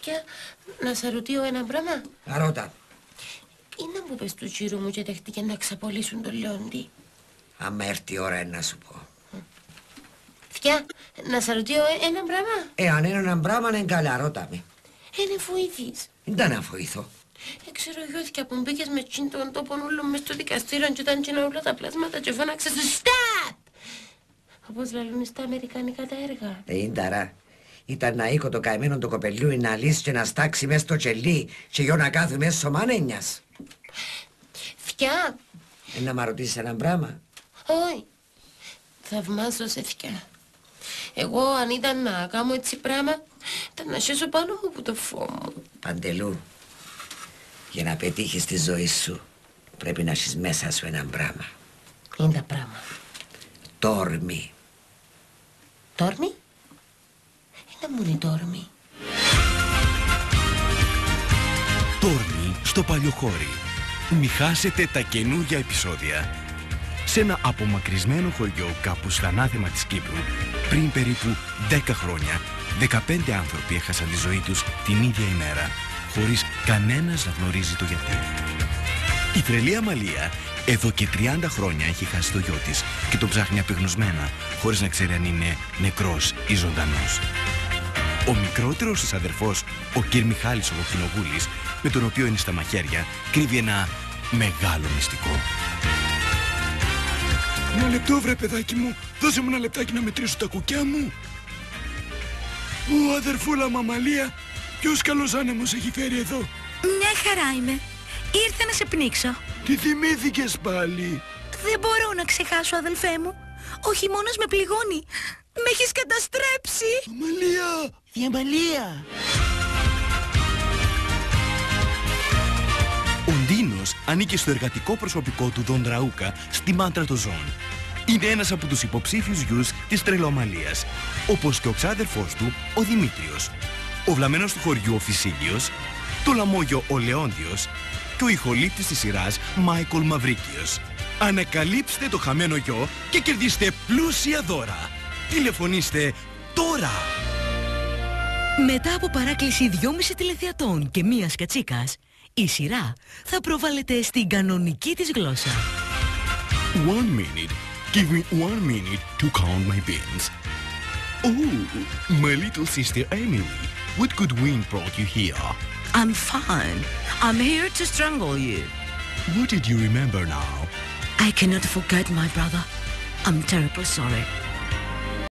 Θκιά, να σε ρωτήσω ένα πράγμα. Αρώτα. Είναι που πες του τσίρου μου και δέχτηκε να ξαπολύσουν τον Λεόντι. Άμα έρθει η ώρα να σου πω. Θκιά, να σε ρωτήσω ένα πράγμα. Αν είναι ένα πράγμα είναι καλά, ρώτα με. Είναι βοηθείς. Δεν να βοηθώ. Ξέρω γιώθηκα που μπήκες με τσιν τον τόπον όλο μες στο δικαστήριο και ήταν τσινά όλα τα πλάσματα και φώναξες «Stop!» Όπως λαλούν στα αμερικανικά τα έργα. Ίνταρα. Ήταν να οίκο το καημένο το κοπελού να λύσει και να στάξει μες στο τσελί και γιο να κάθει μες στο μάνενιας. Θκιά. Να μ' ρωτήσεις ένα πράγμα. Όχι. Θαυμάζω σε θκιά. Εγώ αν ήταν να κάνω έτσι πράγμα, ήταν να σέσω πάνω μου που το φόβο. Παντελού, για να πετύχεις τη ζωή σου, πρέπει να έχεις μέσα σου ένα πράγμα. Είναι τα πράγμα. Τόρμη. Τόρμη? Είναι μόνο η τόρμη. Τόρμη στο Παλιοχώρι. Μη χάσετε τα καινούργια επεισόδια. Σε ένα απομακρυσμένο χωριό κάπου στα ανάθεμα της Κύπρου, πριν περίπου 10 χρόνια, 15 άνθρωποι έχασαν τη ζωή τους την ίδια ημέρα, χωρίς κανένας να γνωρίζει το γιατί. Η τρελή Αμαλία εδώ και 30 χρόνια έχει χάσει το γιο της και τον ψάχνει απεγνωσμένα, χωρίς να ξέρει αν είναι νεκρός ή ζωντανός. Ο μικρότερος της αδερφός, ο κ. Μιχάλης ο Κοκκινογούλης, με τον οποίο είναι στα μαχαίρια, κρύβει ένα μεγάλο μυστικό. Ένα λεπτό βρε παιδάκι μου, δώσε μου ένα λεπτάκι να μετρήσω τα κουκιά μου. Ω αδερφούλα μου Αμαλία, ποιος καλός άνεμος έχει φέρει εδώ? Μια χαρά είμαι. Ήρθα να σε πνίξω. Τι θυμήθηκες πάλι? Δεν μπορώ να ξεχάσω αδελφέ μου. Ο χειμώνας με πληγώνει. Με έχεις καταστρέψει. Αμαλία! Διαμαλία! Ο Ντίνος ανήκει στο εργατικό προσωπικό του Δον Ραούκα στη Μάντρα των Ζώων. Είναι ένας από τους υποψήφιους γιους της Τρελοαμαλίας, όπως και ο ξάδερφός του, ο Δημήτριος, ο βλαμμένος του χωριού ο Φυσίλιος, το λαμόγιο ο Λεόντιος και ο ηχολήπτης της σειράς Μάικολ Μαυρίκιος. Ανακαλύψτε το χαμένο γιο και κερδίστε πλούσια δώρα. Τηλεφωνήστε τώρα! Μετά από παράκληση 2,5 τηλεθεατών και μία κατσίκας, η σειρά θα προβάλλεται στην κανονική της γλώσσα. 1 minute. Give me 1 minute to count my beans. Oh, my little sister Emily, what good wind brought you here? I'm fine. I'm here to strangle you. What did you remember now? I cannot forget my brother. I'm terribly sorry.